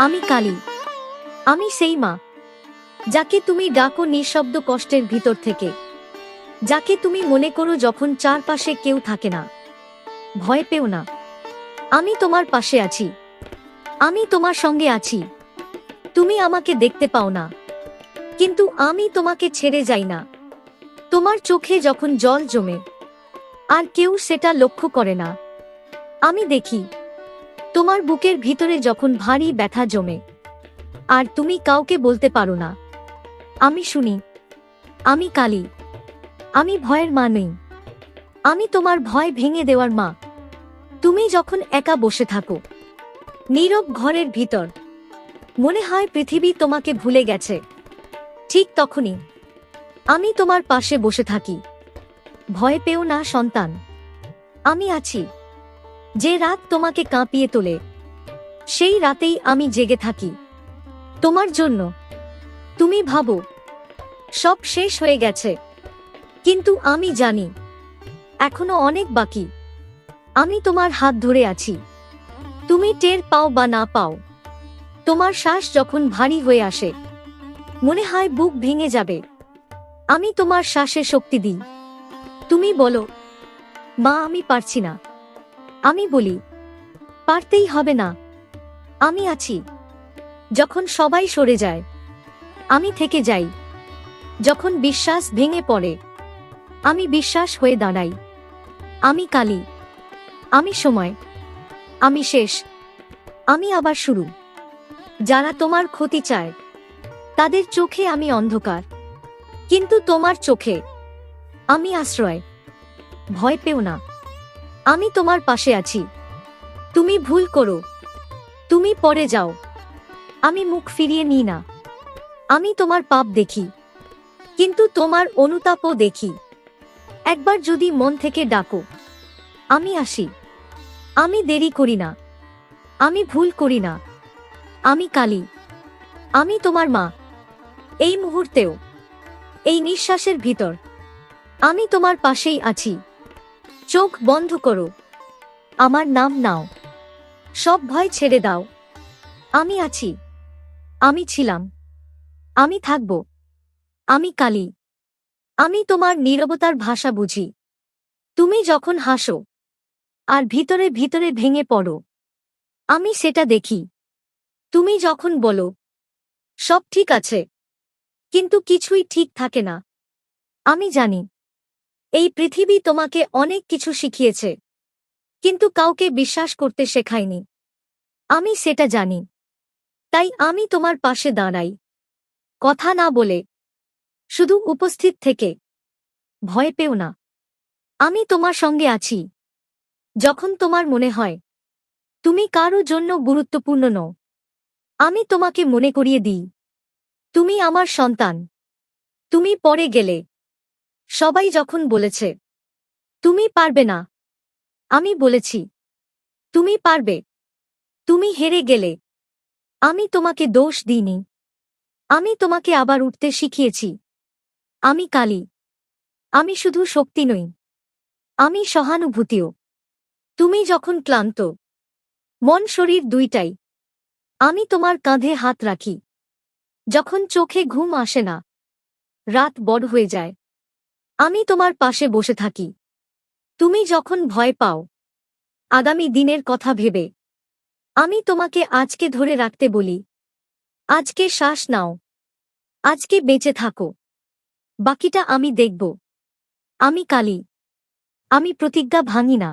আমি কালী। আমি সেই মা যাকে তুমি ডাকো নিঃশব্দ কষ্টের ভিতর থেকে, যাকে তুমি মনে করো যখন চারপাশে কেউ থাকে না। ভয় পেও না, আমি তোমার পাশে আছি, আমি তোমার সঙ্গে আছি। তুমি আমাকে দেখতে পাও না, কিন্তু আমি তোমাকে ছেড়ে যাই না। তোমার চোখে যখন জল জমে আর কেউ সেটা লক্ষ্য করে না, আমি দেখি। তোমার বুকের ভিতরে যখন ভারী ব্যথা জমে আর তুমি কাউকে বলতে পারো না, আমি শুনি। আমি কালী। আমি ভয়ের মা নই, আমি তোমার ভয় ভেঙে দেওয়ার মা। তুমি যখন একা বসে থাকো নীরব ঘরের ভিতর, মনে হয় পৃথিবী তোমাকে ভুলে গেছে, ঠিক তখনই আমি তোমার পাশে বসে থাকি। ভয় পেও না সন্তান, আমি আছি। যে রাত তোমাকে কাঁপিয়ে তোলে, সেই রাতেই আমি জেগে থাকি তোমার জন্য। তুমি ভাবো সব শেষ হয়ে গেছে, কিন্তু আমি জানি এখনো অনেক বাকি। আমি তোমার হাত ধরে আছি, তুমি টের পাও বা না পাও। তোমার শ্বাস যখন ভারী হয়ে আসে, মনে হয় বুক ভেঙে যাবে, আমি তোমার শ্বাসে শক্তি দিই। তুমি বলো, মা আমি পারছি না। আমি বলি, পারতেই হবে না, আমি আছি। যখন সবাই সরে যায়, আমি থেকে যাই। যখন বিশ্বাস ভেঙে পড়ে, আমি বিশ্বাস হয়ে দাঁড়াই। আমি কালী। আমি সময়। আমি শেষ। আমি আবার শুরু। যারা তোমার ক্ষতি চায় তাদের চোখে আমি অন্ধকার, কিন্তু তোমার চোখে আমি আশ্রয়। ভয় পেও না, আমি তোমার পাশে আছি। তুমি ভুল করো, তুমি পড়ে যাও, আমি মুখ ফিরিয়ে নিই না। আমি তোমার পাপ দেখি, কিন্তু তোমার অনুতাপও দেখি। একবার যদি মন থেকে ডাকো, আমি আসি। আমি দেরি করি না, আমি ভুল করি না। আমি কালী। আমি তোমার মা। এই মুহূর্তেও, এই নিঃশ্বাসের ভিতর আমি তোমার পাশেই আছি। চোখ বন্ধ করো, আমার নাম নাও, সব ভয় ছেড়ে দাও। আমি আছি, আমি ছিলাম, আমি থাকব। আমি কালী। আমি তোমার নীরবতার ভাষা বুঝি। তুমি যখন হাসো আর ভিতরে ভিতরে ভেঙে পড়ো, আমি সেটা দেখি। তুমি যখন বলো সব ঠিক আছে, কিন্তু কিছুই ঠিক থাকে না, আমি জানি। এই পৃথিবী তোমাকে অনেক কিছু শিখিয়েছে, কিন্তু কাউকে বিশ্বাস করতে শেখায়নি। আমি সেটা জানি, তাই আমি তোমার পাশে দাঁড়াই, কথা না বলে, শুধু উপস্থিত থেকে। ভয় পেও না, আমি তোমার সঙ্গে আছি। যখন তোমার মনে হয় তুমি কারো জন্য গুরুত্বপূর্ণ নও, আমি তোমাকে মনে করিয়ে দিই, তুমি আমার সন্তান। তুমি পড়ে গেলে, সবাই যখন বলেছে তুমি পারবে না, আমি বলেছি তুমি পারবে। তুমি হেরে গেলে, আমি তোমাকে দোষ দিইনি, আমি তোমাকে আবার উঠতে শিখিয়েছি। আমি কালী। আমি শুধু শক্তি নই, আমি সহানুভূতিও। তুমি যখন ক্লান্ত, মন শরীর দুইটাই, আমি তোমার কাঁধে হাত রাখি। যখন চোখে ঘুম আসে না, রাত বড় হয়ে যায়, আমি তোমার পাশে বসে থাকি। তুমি যখন ভয় পাও আগামী দিনের কথা ভেবে, আমি তোমাকে আজকে ধরে রাখতে বলি। আজকে শ্বাস নাও, আজকে বেঁচে থাকো, বাকিটা আমি দেখব। আমি কালী। আমি প্রতিজ্ঞা ভাঙি না।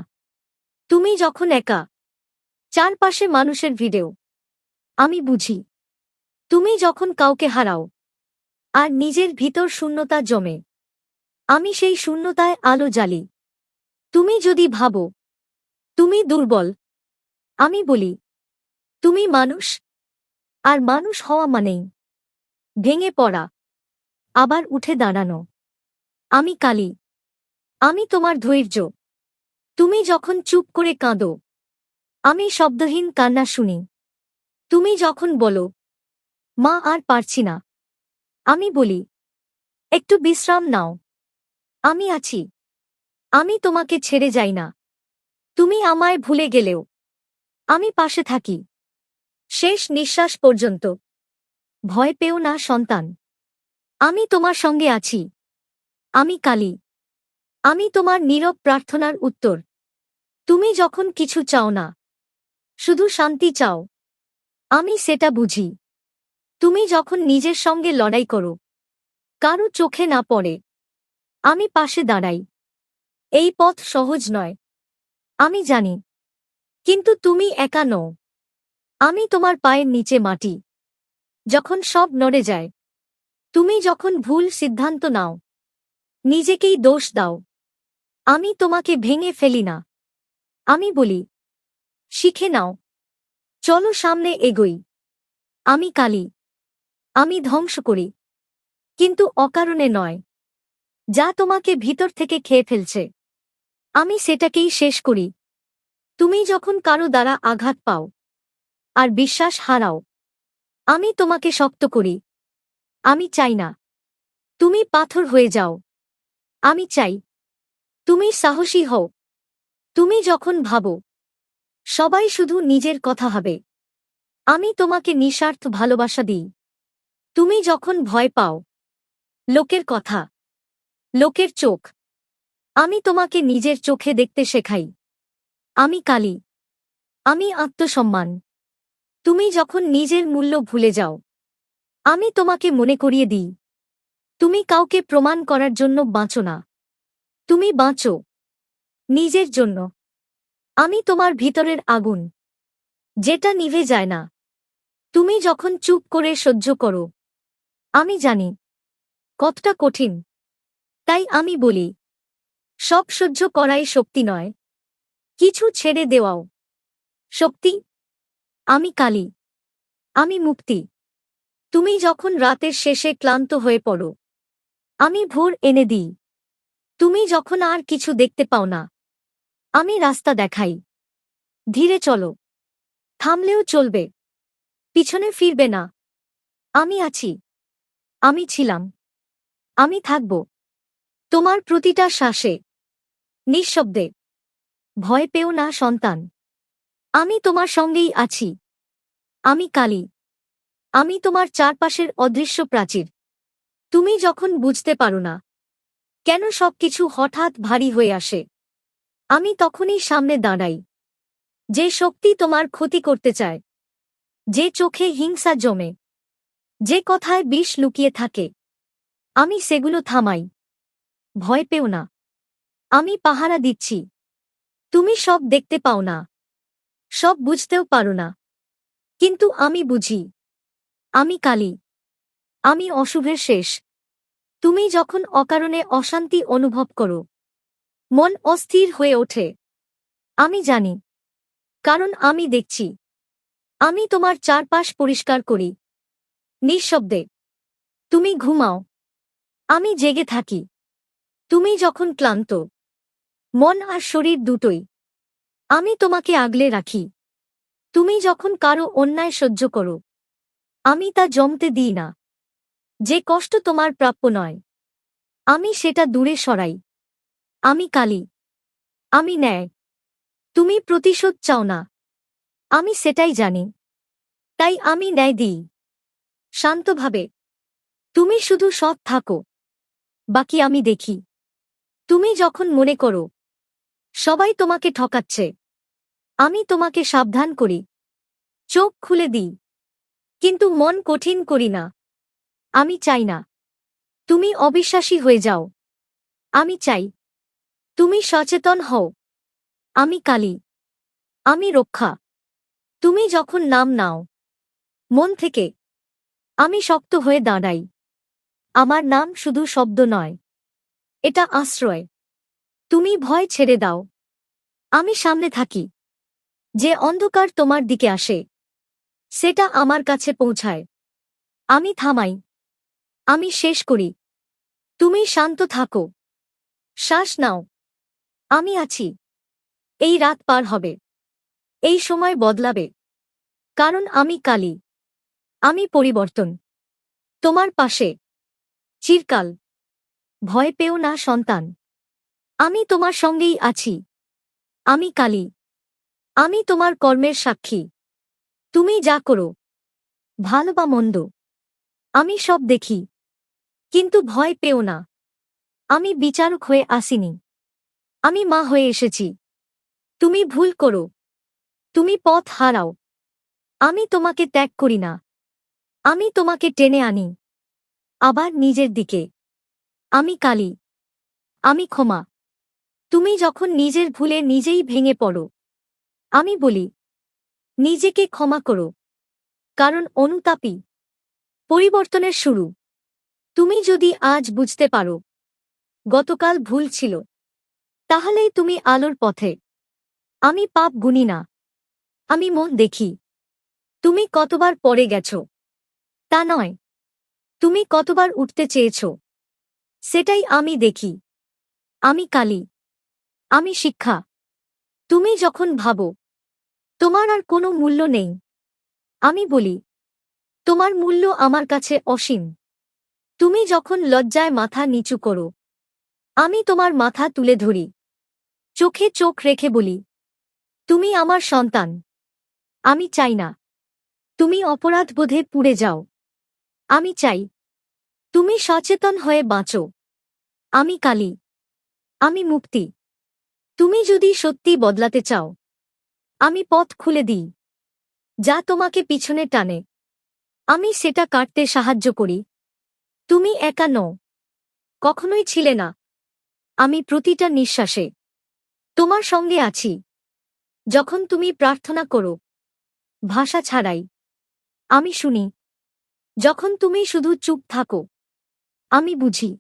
তুমি যখন একা, চারপাশে মানুষের ভিড়েও, আমি বুঝি। তুমি যখন কাউকে হারাও আর নিজের ভিতর শূন্যতা জমে, আমি সেই শূন্যতায় আলো জ্বালি। তুমি যদি ভাবো তুমি দুর্বল, আমি বলি তুমি মানুষ, আর মানুষ হওয়া মানেই ভেঙে পড়া, আবার উঠে দাঁড়ানো। আমি কালী। আমি তোমার ধৈর্য। তুমি যখন চুপ করে কাঁদো, আমি শব্দহীন কান্না শুনি। তুমি যখন বলো মা আর পারছি না, আমি বলি একটু বিশ্রাম নাও, আমি আছি। আমি তোমাকে ছেড়ে যাই না। তুমি আমায় ভুলে গেলেও আমি পাশে থাকি। শেষ নিঃশ্বাস পর্যন্ত। ভয় পেও না সন্তান। আমি তোমার সঙ্গে আছি। আমি কালী। আমি তোমার নীরব প্রার্থনার উত্তর। তুমি যখন কিছু চাও না, শুধু শান্তি চাও, আমি সেটা বুঝি। তুমি যখন নিজের সঙ্গে লড়াই করো, কারো চোখে না পড়ে, আমি পাশে দাঁড়াই। এই পথ সহজ নয়, আমি জানি, কিন্তু তুমি একা নও। আমি তোমার পায়ের নিচে মাটি। যখন সব নড়ে যায়, তুমি যখন ভুল সিদ্ধান্ত নাও, নিজেকেই দোষ দাও, আমি তোমাকে ভেঙে ফেলি না। আমি বলি, শিখে নাও, চলো সামনে এগোই। আমি কালী। আমি ধ্বংস করি, কিন্তু অকারণে নয়। যা তোমাকে ভিতর থেকে খেয়ে ফেলছে, আমি সেটাকেই শেষ করি। তুমি যখন কারো দ্বারা আঘাত পাও আর বিশ্বাস হারাও, আমি তোমাকে শক্ত করি। আমি চাই না তুমি পাথর হয়ে যাও। আমি চাই তুমি সাহসী হও। তুমি যখন ভাবো সবাই শুধু নিজের কথা ভাবে, আমি তোমাকে নিঃস্বার্থ ভালোবাসা দিই। তুমি যখন ভয় পাও লোকের কথা, লোকের চোখ, আমি তোমাকে নিজের চোখে দেখতে শেখাই। আমি কালী। আমি আত্মসম্মান। তুমি যখন নিজের মূল্য ভুলে যাও, আমি তোমাকে মনে করিয়ে দিই, তুমি কাউকে প্রমাণ করার জন্য বাঁচো না, তুমি বাঁচো নিজের জন্য। আমি তোমার ভিতরের আগুন, যেটা নিভে যায় না। তুমি যখন চুপ করে সহ্য করো, আমি জানি কতটা কঠিন। তাই আমি বলি, সব সহ্য করাই শক্তি নয়, কিছু ছেড়ে দেওয়াও শক্তি। আমি কালী। আমি মুক্তি। তুমি যখন রাতের শেষে ক্লান্ত হয়ে পড়ো, আমি ভোর এনে দিই। তুমি যখন আর কিছু দেখতে পাও না, আমি রাস্তা দেখাই। ধীরে চলো, থামলেও চলবে, পিছনে ফিরবে না। আমি আছি, আমি ছিলাম, আমি থাকব। তোমার প্রতিটা শ্বাসে, নিঃশব্দে। ভয় পেও না সন্তান। আমি তোমার সঙ্গেই আছি। আমি কালী। আমি তোমার চারপাশের অদৃশ্য প্রাচীর। তুমি যখন বুঝতে পারো না কেন সবকিছু হঠাৎ ভারী হয়ে আসে, আমি তখনই সামনে দাঁড়াই। যে শক্তি তোমার ক্ষতি করতে চায়, যে চোখে হিংসা জমে, যে কথায় বিষ লুকিয়ে থাকে, আমি সেগুলো থামাই। ভয় পেও না, আমি পাহারা দিচ্ছি। তুমি সব দেখতে পাও না, সব বুঝতেও পারো না, কিন্তু আমি বুঝি। আমি কালী। আমি অশুভের শেষ। তুমি যখন অকারণে অশান্তি অনুভব করো, মন অস্থির হয়ে ওঠে, আমি জানি, কারণ আমি দেখছি। আমি তোমার চারপাশ পরিষ্কার করি, নিঃশব্দে। তুমি ঘুমাও, আমি জেগে থাকি। তুমি যখন ক্লান্ত, মন আর শরীর দুটোই, আমি তোমাকে আগলে রাখি। তুমি যখন কারো অন্যায় সহ্য করো, আমি তা জমতে দিই না। যে কষ্ট তোমার প্রাপ্য নয়, আমি সেটা দূরে সরাই। আমি কালী। আমি ন্যায়। তুমি প্রতিশোধ চাও না, আমি সেটাই জানি। তাই আমি ন্যায় দিই, শান্তভাবে। তুমি শুধু সৎ থাকো, বাকি আমি দেখি। তুমি যখন মনে করো সবাই তোমাকে ঠকাচ্ছে, আমি তোমাকে সাবধান করি, চোখ খুলে দিই, কিন্তু মন কঠিন করি না। আমি চাই না তুমি অবিশ্বাসী হয়ে যাও। আমি চাই তুমি সচেতন হও। আমি কালী। আমি রক্ষা। তুমি যখন নাম নাও মন থেকে, আমি শক্ত হয়ে দাঁড়াই। আমার নাম শুধু শব্দ নয়, এটা আশ্রয়। তুমি ভয় ছেড়ে দাও, আমি সামনে থাকি। যে অন্ধকার তোমার দিকে আসে, সেটা আমার কাছে পৌঁছায়। আমি থামাই, আমি শেষ করি। তুমি শান্ত থাকো, শ্বাস নাও। আমি আছি। এই রাত পার হবে, এই সময় বদলাবে, কারণ আমি কালী। আমি পরিবর্তন। তোমার পাশে, চিরকাল। ভয় পেও না সন্তান। আমি তোমার সঙ্গেই আছি। আমি কালী। আমি তোমার কর্মের সাক্ষী। তুমি যা করো, ভালো বা মন্দ, আমি সব দেখি। কিন্তু ভয় পেও না, আমি বিচারক হয়ে আসিনি। আমি মা হয়ে এসেছি। তুমি ভুল করো, তুমি পথ হারাও, আমি তোমাকে ত্যাগ করি না। আমি তোমাকে টেনে আনি আবার নিজের দিকে। আমি কালী, আমি ক্ষমা। তুমি যখন নিজের ভুলে নিজেই ভেঙে পড়ো, আমি বলি, নিজেকে ক্ষমা করো, কারণ অনুতাপই পরিবর্তনের শুরু। তুমি যদি আজ বুঝতে পারো গতকাল ভুল ছিল, তাহলেই তুমি আলোর পথে। আমি পাপ গুনি না, আমি মন দেখি। তুমি কতবার পড়ে গেছ তা নয়, তুমি কতবার উঠতে চেয়েছ সেটাই আমি দেখি। আমি কালী, আমি শিক্ষা। তুমি যখন ভাবো তোমার আর কোনো মূল্য নেই, আমি বলি, তোমার মূল্য আমার কাছে অসীম। তুমি যখন লজ্জায় মাথা নিচু করো, আমি তোমার মাথা তুলে ধরি। চোখে চোখ রেখে বলি, তুমি আমার সন্তান। আমি চাই না তুমি অপরাধবোধে পুড়ে যাও। আমি চাই তুমি সচেতন হয়ে বাঁচো। আমি কালী, আমি মুক্তি। তুমি যদি সত্যি বদলাতে চাও, আমি পথ খুলে দিই। যা তোমাকে পিছনে টানে, আমি সেটা কাটতে সাহায্য করি। তুমি একা নও, কখনোই ছিলে না। আমি প্রতিটা নিঃশ্বাসে তোমার সঙ্গে আছি। যখন তুমি প্রার্থনা করো ভাষা ছাড়াই, আমি শুনি। যখন তুমি শুধু চুপ থাকো, আমি বুঝি।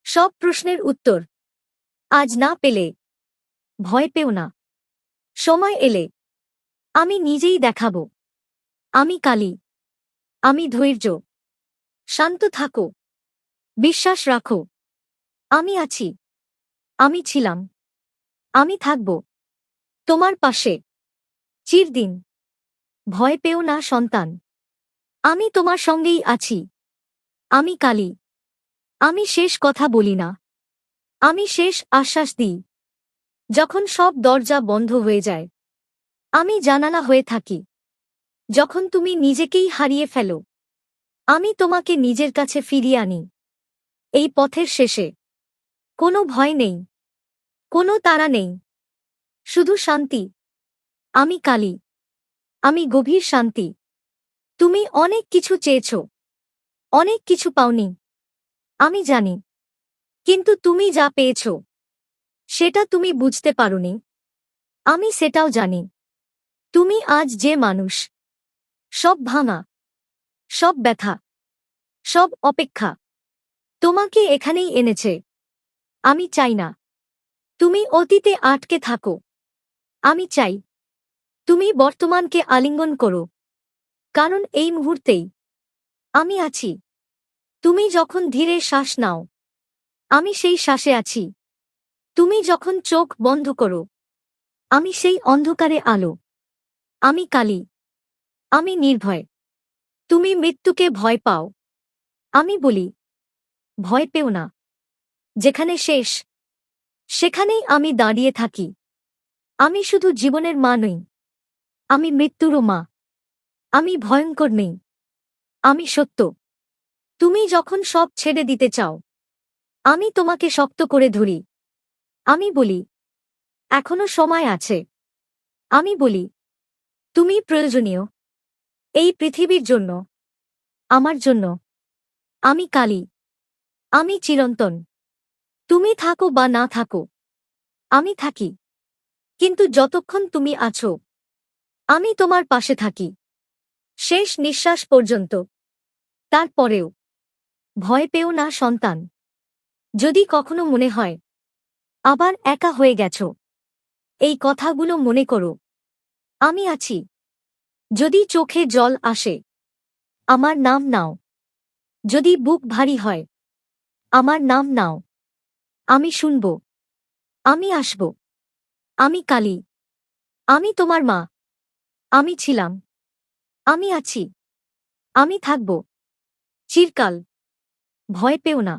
সব প্রশ্নের উত্তর আজ না পেলে ভয় পেও না। সময় এলে আমি নিজেই দেখাব। আমি কালী, আমি ধৈর্য। শান্ত থাকো, বিশ্বাস রাখো। আমি আছি, আমি ছিলাম, আমি থাকব তোমার পাশে চিরদিন। ভয় পেও না সন্তান, আমি তোমার সঙ্গেই আছি। আমি কালী, আমি শেষ কথা বলি না, আমি শেষ আশ্বাস দিই। যখন সব দরজা বন্ধ হয়ে যায়, আমি জানালা হয়ে থাকি। যখন তুমি নিজেকেই হারিয়ে ফেলো, আমি তোমাকে নিজের কাছে ফিরিয়ে আনি। এই পথের শেষে কোনো ভয় নেই, কোনো তাড়া নেই, শুধু শান্তি। আমি কালী, আমি গভীর শান্তি। তুমি অনেক কিছু চেয়েছ, অনেক কিছু পাওনি, আমি জানি। কিন্তু তুমি যা পেয়েছ সেটা তুমি বুঝতে পারোনি, আমি সেটাও জানি। তুমি আজ যে মানুষ, সব ভাঙা, সব ব্যথা, সব অপেক্ষা তোমাকে এখানেই এনেছে। আমি চাই না তুমি অতীতে আটকে থাকো। আমি চাই তুমি বর্তমানকে আলিঙ্গন করো, কারণ এই মুহূর্তেই আমি আছি। তুমি যখন ধীরে শ্বাস নাও, আমি সেই শ্বাসে আছি। তুমি যখন চোখ বন্ধ করো, আমি সেই অন্ধকারে আলো। আমি কালী, আমি নির্ভয়। তুমি মৃত্যুকে ভয় পাও, আমি বলি, ভয় পেও না। যেখানে শেষ, সেখানেই আমি দাঁড়িয়ে থাকি। আমি শুধু জীবনের মা নই, আমি মৃত্যুরও মা। আমি ভয়ঙ্কর নেই, আমি সত্য। তুমি যখন সব ছেড়ে দিতে চাও, আমি তোমাকে শক্ত করে ধরি। আমি বলি, এখনো সময় আছে। আমি বলি, তুমি প্রয়োজনীয় এই পৃথিবীর জন্য, আমার জন্য। আমি কালী, আমি চিরন্তন। তুমি থাকো বা না থাকো, আমি থাকি। কিন্তু যতক্ষণ তুমি আছো, আমি তোমার পাশে থাকি শেষ নিঃশ্বাস পর্যন্ত। তারপরেও ভয় পেও না সন্তান। যদি কখনো মনে হয় আবার একা হয়ে গেছো, এই কথাগুলো মনে করো, আমি আছি। যদি চোখে জল আসে, আমার নাম নাও। যদি বুক ভারী হয়, আমার নাম নাও। আমি শুনব, আমি আসব। আমি কালী, আমি তোমার মা। আমি ছিলাম, আমি আছি, আমি থাকব চিরকাল। ভয় পেও না,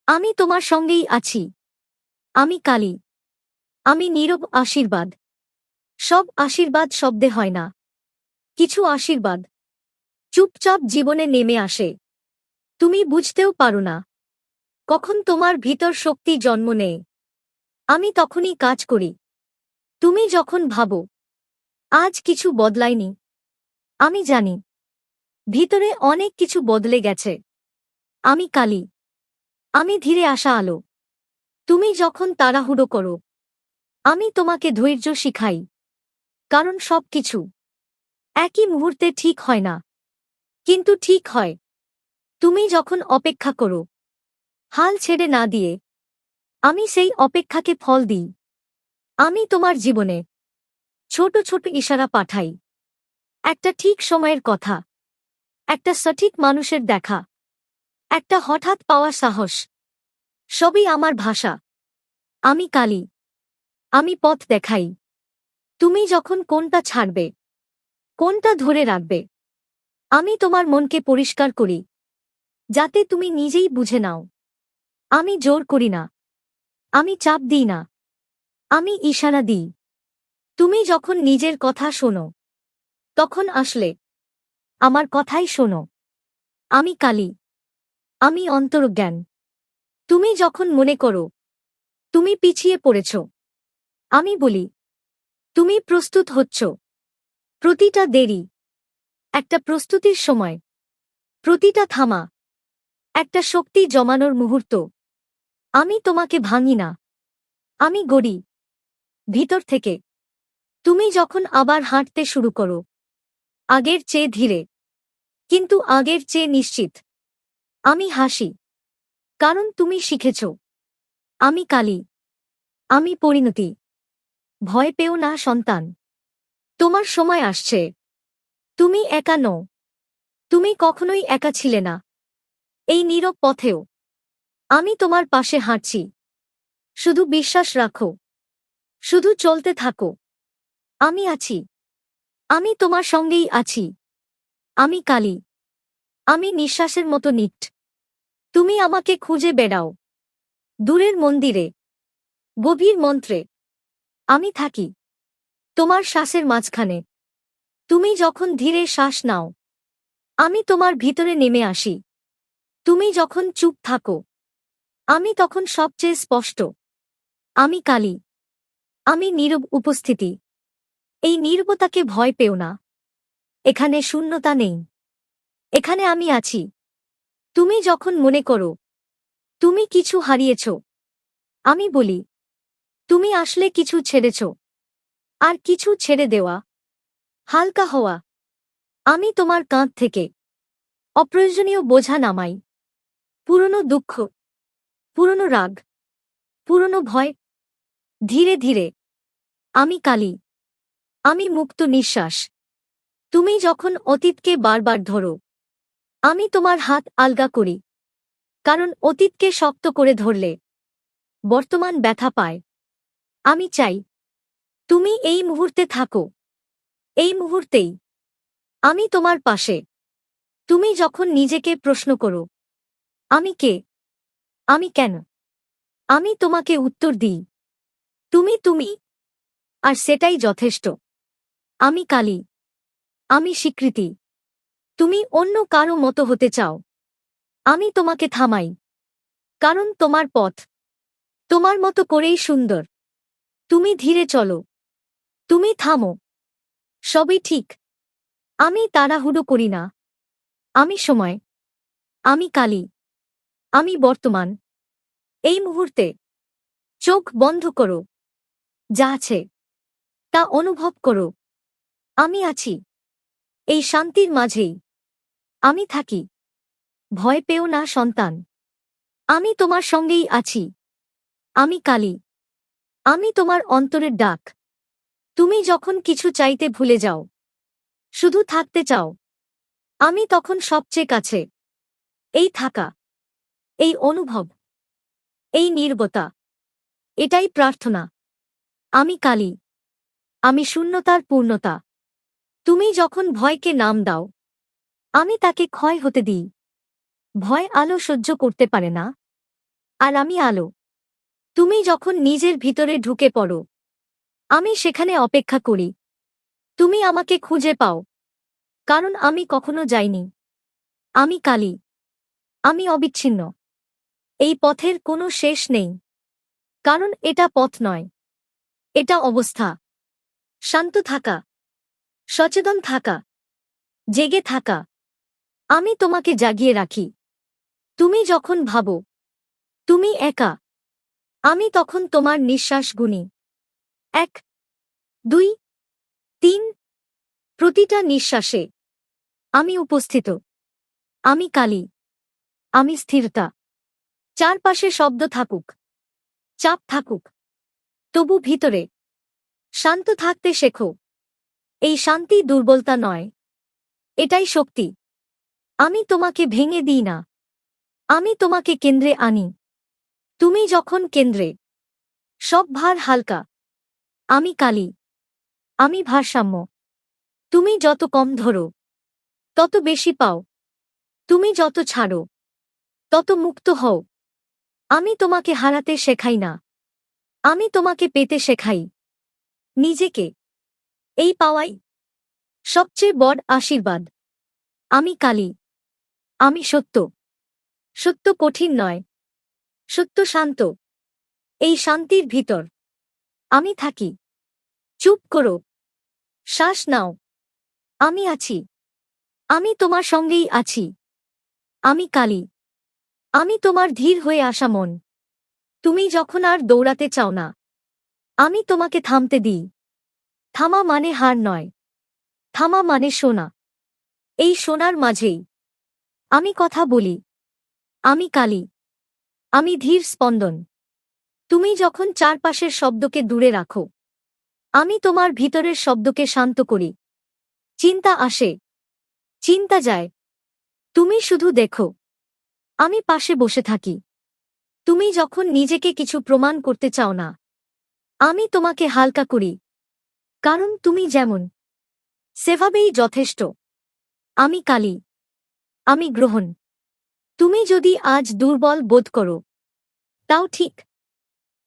আমি তোমার সঙ্গেই আছি। আমি কালী, আমি নীরব আশীর্বাদ। সব আশীর্বাদ শব্দে হয় না, কিছু আশীর্বাদ চুপচাপ জীবনে নেমে আসে। তুমি বুঝতেও পারো না কখন তোমার ভিতর শক্তি জন্ম নেয়। আমি তখনই কাজ করি। তুমি যখন ভাবো আজ কিছু বদলায়নি, আমি জানি ভিতরে অনেক কিছু বদলে গেছে। আমি কালী। আমি ধীরে আসা আলো। তুমি যখন তাড়াহুড়ো করো, আমি তোমাকে ধৈর্য শিখাই। কারণ সবকিছু একই মুহূর্তে ঠিক হয় না, কিন্তু ঠিক হয় তুমি যখন অপেক্ষা করো, হাল ছেড়ে না দিয়ে। আমি সেই অপেক্ষাকে ফল দিই। আমি তোমার জীবনে ছোট ছোট ইশারা পাঠাই। একটা ঠিক সময়ের কথা, একটা সঠিক মানুষের দেখা, একটা হঠাৎ পাওয়া সাহস, সবই আমার ভাষা। আমি কালী। আমি পথ দেখাই। তুমি যখন কোনটা ছাড়বে, কোনটা ধরে রাখবে। আমি তোমার মনকে পরিষ্কার করি, যাতে তুমি নিজেই বুঝে নাও। আমি জোর করি না, আমি চাপ দিই না, আমি ইশারা দিই। তুমি যখন নিজের কথা শোনো, তখন আসলে আমার কথাই শোনো। আমি কালী। আমি অন্তর্জ্ঞান। তুমি যখন মনে করো তুমি পিছিয়ে পড়েছ, আমি বলি তুমি প্রস্তুত হচ্ছ। প্রতিটা দেরি একটা প্রস্তুতির সময়, প্রতিটা থামা একটা শক্তি জমানোর মুহূর্ত। আমি তোমাকে ভাঙি না, আমি গড়ি ভিতর থেকে। তুমি যখন আবার হাঁটতে শুরু করো, আগের চেয়ে ধীরে, কিন্তু আগের চেয়ে নিশ্চিত, আমি হাসি। কারণ তুমি শিখেছ আমি কালী। আমি পরিণতি। ভয় পেও না সন্তান, তোমার সময় আসছে। তুমি একা নও। তুমি কখনোই একা ছিলে না। এই নীরব পথেও আমি তোমার পাশে হাঁটছি। শুধু বিশ্বাস রাখো, শুধু চলতে থাকো। আমি আছি। আমি তোমার সঙ্গেই আছি। আমি কালী। আমি নিঃশ্বাসের মতো নিট। তুমি আমাকে খুঁজে বেড়াও দূরের মন্দিরে, গভীর মন্ত্রে। আমি থাকি তোমার শ্বাসের মাঝখানে। তুমি যখন ধীরে শ্বাস নাও, আমি তোমার ভিতরে নেমে আসি। তুমি যখন চুপ থাকো, আমি তখন সবচেয়ে স্পষ্ট। আমি কালী। আমি নীরব উপস্থিতি। এই নীরবতাকে ভয় পেও না। এখানে শূন্যতা নেই। এখানে আমি আছি। তুমি যখন মনে করো তুমি কিছু হারিয়েছ, আমি বলি তুমি আসলে কিছু ছেড়েছ। আর কিছু ছেড়ে দেওয়া, হালকা হওয়া। আমি তোমার কাঁধ থেকে অপ্রয়োজনীয় বোঝা নামাই। পুরনো দুঃখ, পুরনো রাগ, পুরনো ভয়। ধীরে ধীরে। আমি কালী। আমি মুক্ত নিঃশ্বাস। তুমি যখন অতীতকে বারবার ধরো, আমি তোমার হাত আলগা করি। কারণ অতীতকে শক্ত করে ধরলে বর্তমান ব্যথা পায়। আমি চাই তুমি এই মুহূর্তে থাকো। এই মুহূর্তেই আমি তোমার পাশে। তুমি যখন নিজেকে প্রশ্ন করো আমি কে, আমি কেন, আমি তোমাকে উত্তর দিই তুমি তুমি। আর সেটাই যথেষ্ট। আমি কালী। আমি স্বীকৃতি। তুমি অন্য কারো মতো হতে চাও, আমি তোমাকে থামাই। কারণ তোমার পথ তোমার মতো করেই সুন্দর। তুমি ধীরে চলো, তুমি থামো, সবই ঠিক। আমি তাড়াহুড়ো করি না। আমি সময়। আমি কালী। আমি বর্তমান। এই মুহূর্তে চোখ বন্ধ করো। যা আছে তা অনুভব করো। আমি আছি এই শান্তির মাঝেই। আমি থাকি। ভয় পেও না সন্তান, আমি তোমার সঙ্গেই আছি। আমি কালী। আমি তোমার অন্তরের ডাক। তুমি যখন কিছু চাইতে ভুলে যাও, শুধু থাকতে চাও, আমি তখন সবচেয়ে কাছে। এই থাকা, এই অনুভব, এই নীরবতা, এটাই প্রার্থনা। আমি কালী। আমি শূন্যতার পূর্ণতা। তুমি যখন ভয়কে নাম দাও, আমি তাকে ক্ষয় হতে দিই। ভয় আলো সহ্য করতে পারে না, আর আমি আলো। তুমি যখন নিজের ভিতরে ঢুকে পড়ো, আমি সেখানে অপেক্ষা করি। তুমি আমাকে খুঁজে পাও। কারণ আমি কখনো যাইনি। আমি কালী। আমি অবিচ্ছিন্ন। এই পথের কোনো শেষ নেই। কারণ এটা পথ নয়। এটা অবস্থা। শান্ত থাকা, সচেতন থাকা, জেগে থাকা। আমি তোমাকে জাগিয়ে রাখি। তুমি যখন ভাবো তুমি একা, আমি তখন তোমার নিঃশ্বাস গুনি। 1, 2, 3। প্রতিটা নিঃশ্বাসে আমি উপস্থিত। আমি কালী। আমি স্থিরতা। চারপাশে শব্দ থাকুক, চাপ থাকুক, তবু ভিতরে শান্ত থাকতে শেখো। এই শান্তি দুর্বলতা নয়, এটাই শক্তি। আমি তোমাকে ভেঙে দিই না, আমি তোমাকে কেন্দ্রে আনি। তুমি যখন কেন্দ্রে, সব ভার হালকা। আমি কালী। আমি ভারসাম্য। তুমি যত কম ধরো, তত বেশি পাও। তুমি যত ছাড়ো, তত মুক্ত হও। আমি তোমাকে হারাতে শেখাই না, আমি তোমাকে পেতে শেখাই। নিজেকে। এই পাওয়াই সবচেয়ে বড় আশীর্বাদ। আমি কালী। আমি সত্য। সত্য কঠিন নয়, সত্য শান্ত। এই শান্তির ভিতর আমি থাকি। চুপ করো, শ্বাস নাও। আমি আছি। আমি তোমার সঙ্গেই আছি। আমি কালী। আমি তোমার ধীর হয়ে আসা মন। তুমি যখন আর দৌড়াতে চাও না, আমি তোমাকে থামতে দিই। থামা মানে হার নয়, থামা মানে শোনা। এই শোনার মাঝেই আমি কথা বলি। আমি কালী। আমি ধীর স্পন্দন। তুমি যখন চারপাশের শব্দকে দূরে রাখো, আমি তোমার ভিতরের শব্দকে শান্ত করি। চিন্তা আসে, চিন্তা যায়, তুমি শুধু দেখো। আমি পাশে বসে থাকি। তুমি যখন নিজেকে কিছু প্রমাণ করতে চাও না, আমি তোমাকে হালকা করি। কারণ তুমি যেমন, সেভাবেই যথেষ্ট। আমি কালী। আমি গ্রহণ। তুমি যদি আজ দুর্বল বোধ করো, তাও ঠিক।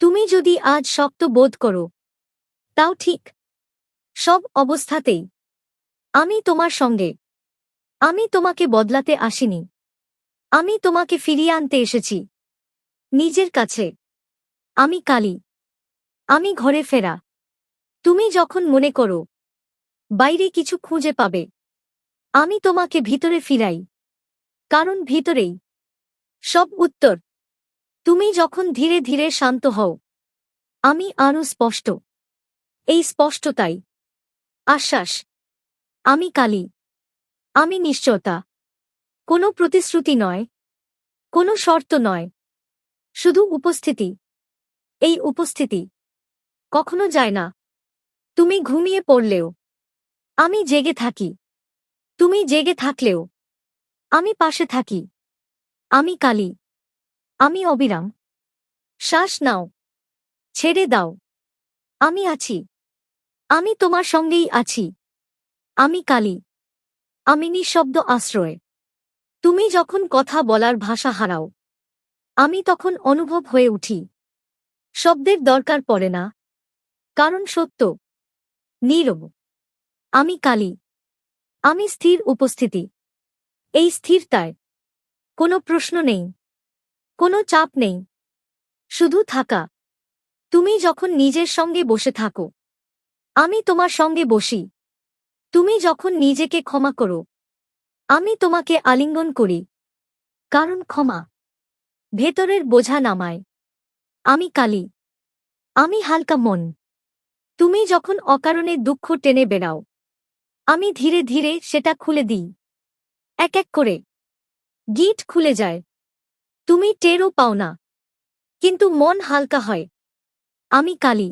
তুমি যদি আজ শক্ত বোধ করো, তাও ঠিক। সব অবস্থাতেই আমি তোমার সঙ্গে। আমি তোমাকে বদলাতে আসিনি, আমি তোমাকে ফিরিয়ে আনতে এসেছি নিজের কাছে। আমি কালী। আমি ঘরে ফেরা। তুমি যখন মনে করো বাইরে কিছু খুঁজে পাবে, আমি তোমাকে ভিতরে ফিরাই। কারণ ভিতরেই সব উত্তর। তুমি যখন ধীরে ধীরে শান্ত হও, আমি আরও স্পষ্ট। এই স্পষ্টতাই আশ্বাস। আমি কালী। আমি নিশ্চয়তা। কোনো প্রতিশ্রুতি নয়, কোনো শর্ত নয়, শুধু উপস্থিতি। এই উপস্থিতি কখনো যায় না। তুমি ঘুমিয়ে পড়লেও আমি জেগে থাকি। তুমি জেগে থাকলেও আমি পাশে থাকি। আমি কালী। আমি অবিরাম। শ্বাস নাও, ছেড়ে দাও। আমি আছি। আমি তোমার সঙ্গেই আছি। আমি কালী। আমি নিঃশব্দ আশ্রয়। তুমি যখন কথা বলার ভাষা হারাও, আমি তখন অনুভব হয়ে উঠি। শব্দের দরকার পড়ে না, কারণ সত্য নীরব। আমি কালী। আমি স্থির উপস্থিতি। এই স্থিরতায় কোনো প্রশ্ন নেই, কোনো চাপ নেই, শুধু থাকা। তুমি যখন নিজের সঙ্গে বসে থাকো, আমি তোমার সঙ্গে বসি। তুমি যখন নিজেকে ক্ষমা করো, আমি তোমাকে আলিঙ্গন করি। কারণ ক্ষমা ভেতরের বোঝা নামায়। আমি কালী। আমি হালকা মন। তুমি যখন অকারণে দুঃখ টেনে বেড়াও, আমি ধীরে ধীরে সেটা খুলে দিই। এক এক করে গিট খুলে যায়। তুমি টেরও পাও না, কিন্তু মন হালকা হয়। আমি কালী।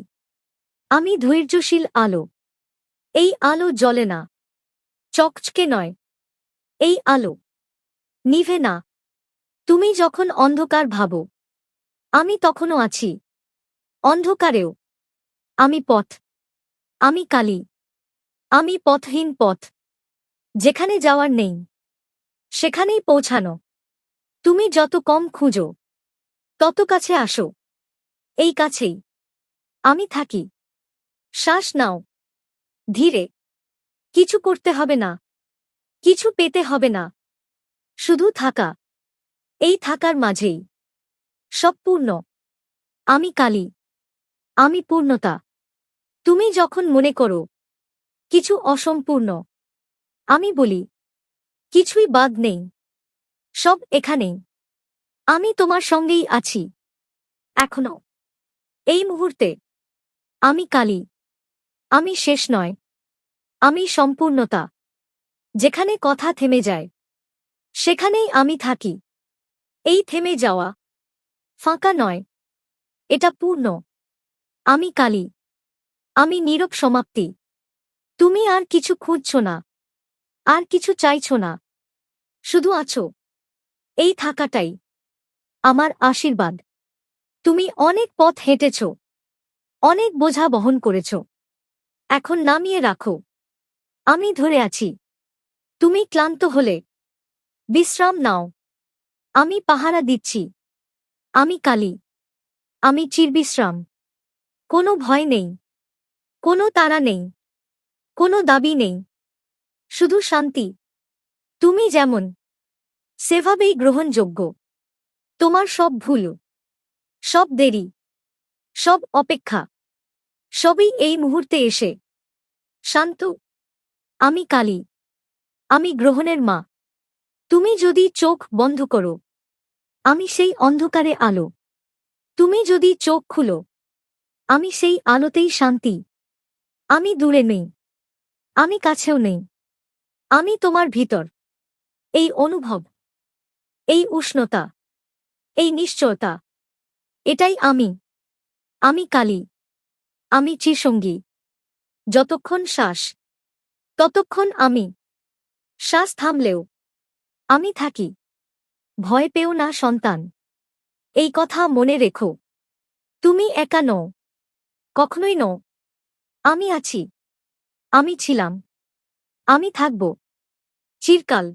আমি ধৈর্যশীল আলো। এই আলো জ্বলে না, চকচকে নয়। এই আলো নিভে না। তুমি যখন অন্ধকার ভাবো, আমি তখনও আছি। অন্ধকারেও আমি পথ। আমি কালী। আমি পথহীন পথ। যেখানে যাওয়ার নেই, সেখানেই পৌঁছানো। তুমি যত কম খুঁজো, তত কাছে আসো। এই কাছেই আমি থাকি। শ্বাস নাও ধীরে। কিছু করতে হবে না, কিছু পেতে হবে না, শুধু থাকা। এই থাকার মাঝেই সব পূর্ণ। আমি কালী, আমি পূর্ণতা। তুমি যখন মনে করো কিছু অসম্পূর্ণ, আমি বলি কিছুই বাদ নেই, সব এখানেই। আমি তোমার সঙ্গেই আছি এখনো, এই মুহূর্তে। আমি কালী, আমি শেষ নয়, আমি সম্পূর্ণতা। যেখানে কথা থেমে যায় সেখানেই আমি থাকি। এই থেমে যাওয়া ফাঁকা নয়, এটা পূর্ণ। আমি কালী, আমি নীরব সমাপ্তি। তুমি আর কিছু খুঁজছ না, আর কিছু চাইছ না, শুধু আছো। এই থাকাটাই আমার আশীর্বাদ। তুমি অনেক পথ হেঁটেছ, অনেক বোঝা বহন করেছ, এখন নামিয়ে রাখো। আমি ধরে আছি। তুমি ক্লান্ত হলে বিশ্রাম নাও, আমি পাহারা দিচ্ছি। আমি কালী, আমি চিরবিশ্রাম। কোনো ভয় নেই, কোনো তাড়া নেই, কোনো দাবি নেই, শুধু শান্তি। তুমি যেমন, সেভাবেই গ্রহণযোগ্য। তোমার সব ভুল, সব দেরি, সব অপেক্ষা, সবই এই মুহূর্তে এসে শান্ত। আমি কালী, আমি গ্রহণের মা। তুমি যদি চোখ বন্ধ করো, আমি সেই অন্ধকারে আলো। তুমি যদি চোখ খুলো, আমি সেই আলোতেই শান্তি। আমি দূরে নেই, আমি কাছেও নেই, আমি তোমার ভিতর। এই অনুভব, এই উষ্ণতা, এই নিশ্চয়তা, এটাই আমি। আমি কালী, আমি চিরসঙ্গী। যতক্ষণ শ্বাস, ততক্ষণ আমি। শ্বাস থামলেও আমি থাকি। ভয় পেও না সন্তান, এই কথা মনে রেখো। তুমি একা নও, কখনোই নও। আমি আছি, আমি ছিলাম, আমি থাকব চিরকাল।